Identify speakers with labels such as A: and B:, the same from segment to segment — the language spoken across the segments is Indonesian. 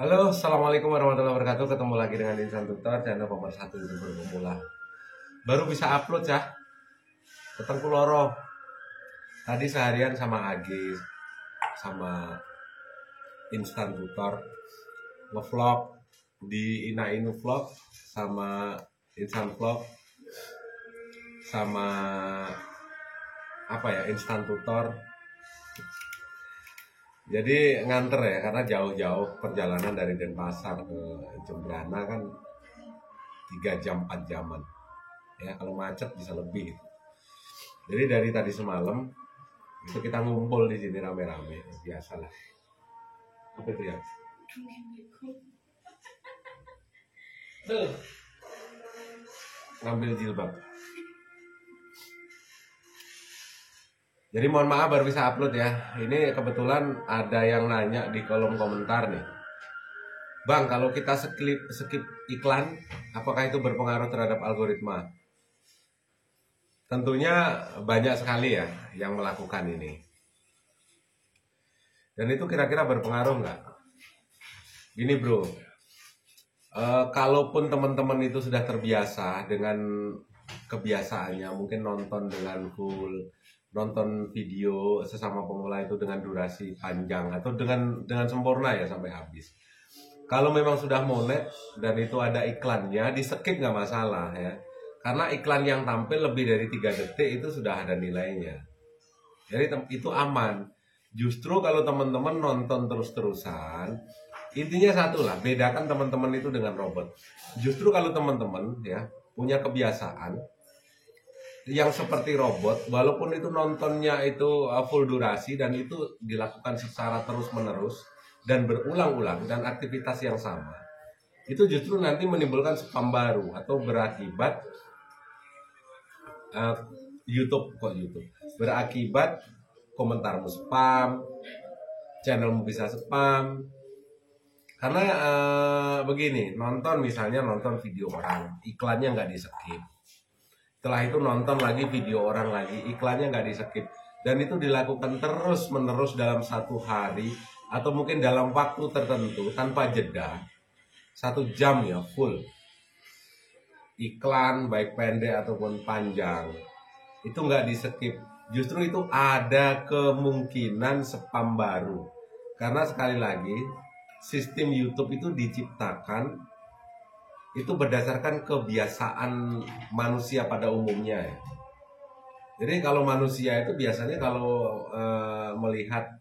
A: Halo, assalamualaikum warahmatullahi wabarakatuh. Ketemu lagi dengan Insan Tutor, channel pemersatu youtuber pemula. Baru bisa upload ya. Ketengku loro. Tadi seharian sama Agis, sama Instan Tutor, ngevlog di Inainu Vlog, sama Insan Vlog, sama Instan Tutor. Jadi nganter ya, karena jauh-jauh perjalanan dari Denpasar ke Jembrana kan 3 jam 4 jaman. Ya, kalau macet bisa lebih. Jadi dari tadi semalam itu kita ngumpul di sini rame-rame, biasalah. Apa itu ya? Tuh. Ngambil jilbab. Jadi mohon maaf baru bisa upload ya. Ini kebetulan ada yang nanya di kolom komentar nih. Bang, kalau kita skip iklan, apakah itu berpengaruh terhadap algoritma? Tentunya banyak sekali ya yang melakukan ini. Dan itu kira-kira berpengaruh nggak? Gini bro, kalaupun teman-teman itu sudah terbiasa dengan kebiasaannya, mungkin nonton dengan full, nonton video sesama pemula itu dengan durasi panjang atau dengan sempurna ya sampai habis. Kalau memang sudah monet dan itu ada iklannya, di skip nggak masalah ya. Karena iklan yang tampil lebih dari 3 detik itu sudah ada nilainya. Jadi itu aman. Justru kalau teman-teman nonton terus-terusan, intinya satu lah, bedakan teman-teman itu dengan robot. Justru kalau teman-teman ya punya kebiasaan yang seperti robot, walaupun itu nontonnya itu full durasi dan itu dilakukan secara terus-menerus dan berulang-ulang dan aktivitas yang sama, itu justru nanti menimbulkan spam baru atau berakibat YouTube berakibat komentarmu spam, channelmu bisa spam. Karena begini, nonton video orang, iklannya nggak di skip. Setelah itu nonton lagi video orang lagi, iklannya nggak di skip. Dan itu dilakukan terus menerus dalam 1 hari atau mungkin dalam waktu tertentu tanpa jeda. 1 jam ya full. Iklan baik pendek ataupun panjang. Itu nggak di skip. Justru itu ada kemungkinan spam baru. Karena sekali lagi, sistem YouTube itu diciptakan itu berdasarkan kebiasaan manusia pada umumnya ya. Jadi kalau manusia itu biasanya kalau melihat,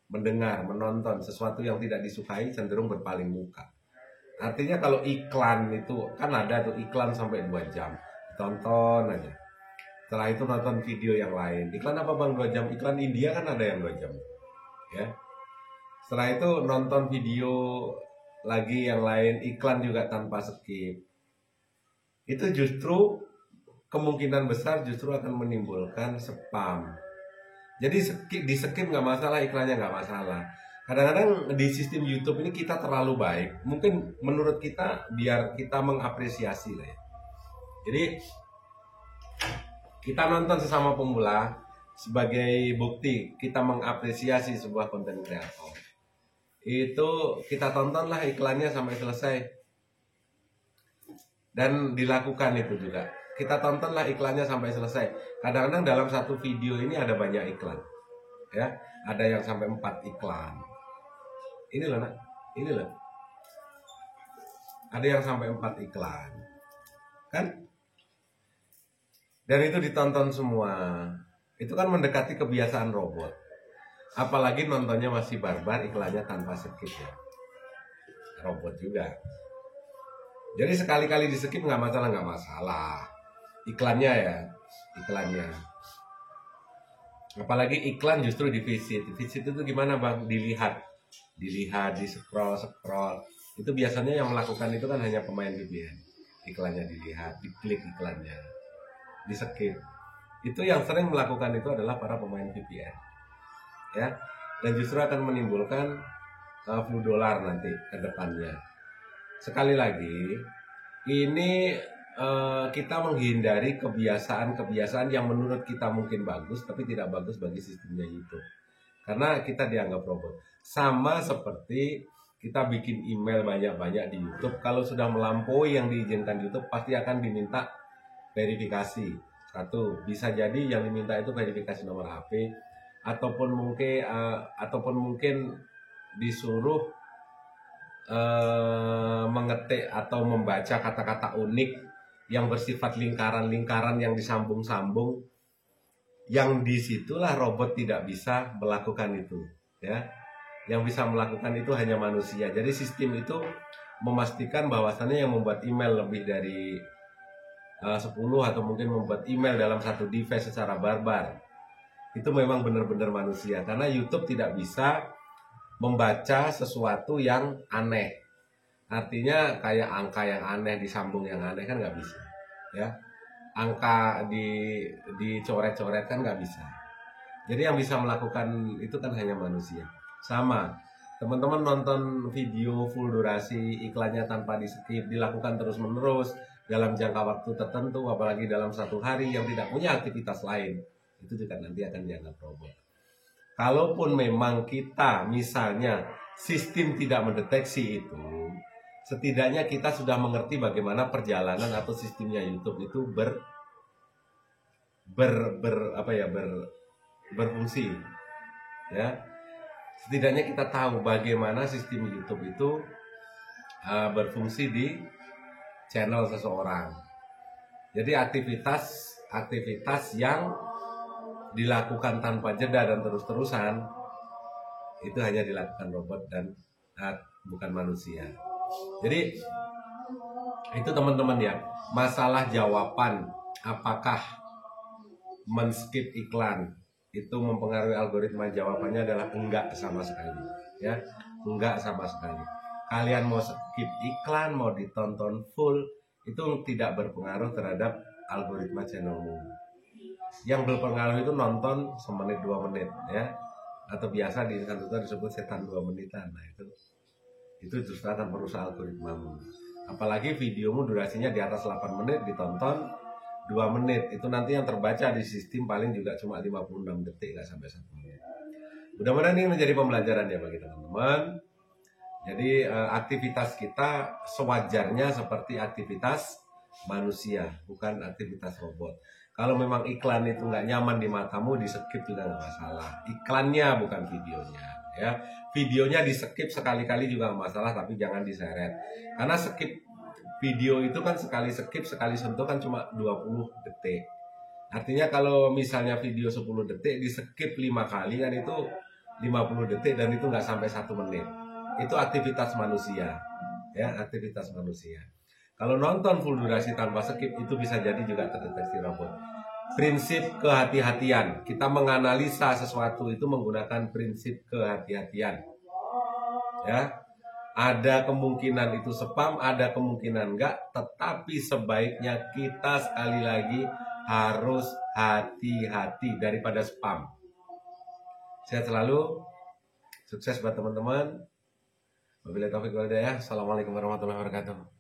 A: mendengar, menonton sesuatu yang tidak disukai cenderung berpaling muka. Artinya kalau iklan itu kan ada tuh iklan sampai 2 jam, tonton aja. Setelah itu nonton video yang lain. Iklan apa bang 2 jam? Iklan India kan ada yang 2 jam. Ya. Setelah itu nonton video lagi yang lain, iklan juga tanpa skip. Itu justru kemungkinan besar justru akan menimbulkan spam. Jadi di skip nggak masalah, iklannya nggak masalah. Kadang-kadang di sistem YouTube ini kita terlalu baik. Mungkin menurut kita biar kita mengapresiasi lah ya. Jadi kita nonton sesama pemula sebagai bukti kita mengapresiasi sebuah konten kreator. Itu kita tontonlah iklannya sampai selesai dan dilakukan itu juga. Kita tontonlah iklannya sampai selesai. Kadang-kadang dalam satu video ini ada banyak iklan, ya. Ada yang sampai 4 iklan. Ini loh nak, ini loh. Ada yang sampai 4 iklan, kan? Dan itu ditonton semua. Itu kan mendekati kebiasaan robot. Apalagi nontonnya masih barbar, iklannya tanpa skip ya. Robot juga. Jadi sekali-kali di skip nggak masalah. Iklannya ya, iklannya. Apalagi iklan justru di visit. Visit itu gimana bang? Dilihat, di scroll. Itu biasanya yang melakukan itu kan hanya pemain VPN. Iklannya dilihat, diklik iklannya, di skip. Itu yang sering melakukan itu adalah para pemain VPN. Ya, dan justru akan menimbulkan flu dolar nanti ke depannya. Sekali lagi, ini kita menghindari kebiasaan yang menurut kita mungkin bagus tapi tidak bagus bagi sistemnya YouTube. Karena kita dianggap robot. Sama seperti kita bikin email banyak-banyak di YouTube, kalau sudah melampaui yang diizinkan YouTube pasti akan diminta verifikasi. Satu, bisa jadi yang diminta itu verifikasi nomor HP, ataupun mungkin disuruh mengetik atau membaca kata-kata unik yang bersifat lingkaran-lingkaran yang disambung-sambung, yang disitulah robot tidak bisa melakukan itu, ya. Yang bisa melakukan itu hanya manusia. Jadi sistem itu memastikan bahwasannya yang membuat email lebih dari 10 atau mungkin membuat email dalam satu device secara barbar, itu memang benar-benar manusia. Karena YouTube tidak bisa membaca sesuatu yang aneh. Artinya kayak angka yang aneh disambung yang aneh kan nggak bisa, ya. Angka dicoret-coret kan nggak bisa. Jadi yang bisa melakukan itu kan hanya manusia. Sama, teman-teman nonton video full durasi, iklannya tanpa di-skip, dilakukan terus-menerus dalam jangka waktu tertentu, apalagi dalam satu hari yang tidak punya aktivitas lain, itu juga nanti akan dianggap robot. Kalaupun memang kita misalnya sistem tidak mendeteksi itu, setidaknya kita sudah mengerti bagaimana perjalanan atau sistemnya YouTube itu berfungsi, ya. Setidaknya kita tahu bagaimana sistem YouTube itu berfungsi di channel seseorang. Jadi aktivitas yang dilakukan tanpa jeda dan terus-terusan itu hanya dilakukan robot dan bukan manusia. Jadi itu teman-teman ya, masalah jawaban apakah men-skip iklan itu mempengaruhi algoritma, jawabannya adalah enggak sama sekali, ya. Enggak sama sekali. Kalian mau skip iklan, mau ditonton full, itu tidak berpengaruh terhadap algoritma channelmu. Yang berpengaruh itu nonton semenit 2 menit, ya, atau biasa di kantor disebut setan 2 menitan. Nah, itu justru akan merusak algoritmamu. Apalagi videomu durasinya di atas 8 menit ditonton 2 menit, itu nanti yang terbaca di sistem paling juga cuma 56 detik, nggak sampai 1 menit. Mudah-mudahan ini menjadi pembelajaran ya bagi teman-teman. Jadi aktivitas kita sewajarnya seperti aktivitas manusia, bukan aktivitas robot. Kalau memang iklan itu nggak nyaman di matamu, di skip juga nggak masalah. Iklannya bukan videonya, ya. Videonya di skip sekali-kali juga nggak masalah, tapi jangan diseret. Karena skip video itu kan sekali skip, sekali sentuh kan cuma 20 detik. Artinya kalau misalnya video 10 detik di skip 5 kali kan itu 50 detik dan itu nggak sampai 1 menit. Itu aktivitas manusia, ya, aktivitas manusia. Kalau nonton full durasi tanpa skip itu bisa jadi juga terdeteksi robot. Prinsip kehati-hatian, kita menganalisa sesuatu itu menggunakan prinsip kehati-hatian, ya. Ada kemungkinan itu spam, ada kemungkinan enggak, tetapi sebaiknya kita sekali lagi harus hati-hati daripada spam. Sehat selalu, sukses buat teman-teman. Wabillahi taufiq wal hidayah. Assalamualaikum warahmatullahi wabarakatuh.